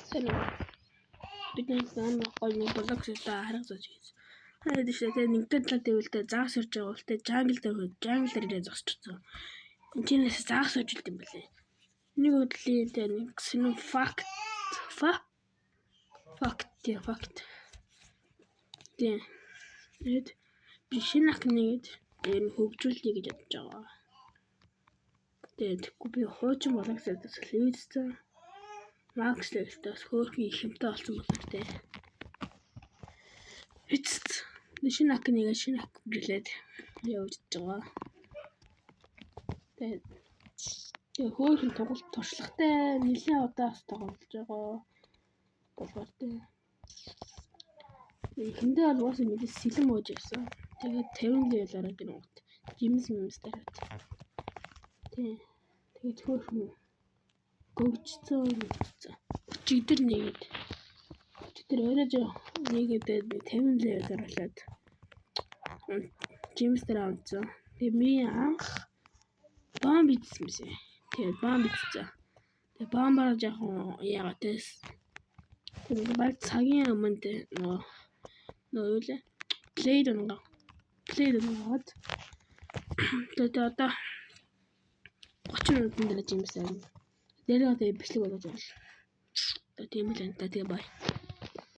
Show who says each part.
Speaker 1: Сайн уу? Бидний гол блог хэвээр харагдаж байна. Хаяад ишээ нэгдэн талд дэвэлтэй заагс орж байгаа бол тэ жангл дээр зогсчихсон. Энд чинээс заагс орж илт юм бэлээ. Нэг өдлийн тэ нэг синү факт. Тэгээд би шинэ акныг энэ хөгжүүлье гэж бодож байгаа. Тэгээд би хуучин блог хэвээр үзсэн. Макс лэгтээс хөөрхөн ихэмтэй болсон болов те. Эцэст шинэ ак гэлээд явж байгаа. Тэгээд хөөрхөн тоглолт туршлагатай нэлээд удаас тоглож байгаа. Болоотой. Эхэндээ бол уусаа мэдээ сэлэн мууж явсан. Тэгээд 50 левел ороод ирэнгүүт жимс дараад. Тэгээд хөөрхөн гөгжцөө өчигдөр оройж нэгээд 50 левел оруулаад жимс дараа унтсан. Тэгээд ми анх бомб идсэн мэсэ. Тэгээд бомб идсэн. Тэгээд бомбаар жоохон яагаад тест. Тэгээд баг цагийн өмнө нөгөө юу лээ. Плейд унгаад. Тэгээд одоо 30 минутын дараа жимс аа. Дээрээ одоо бичлэг болгож байна. Тэгээд тийм л энэ. Тэгээд бай.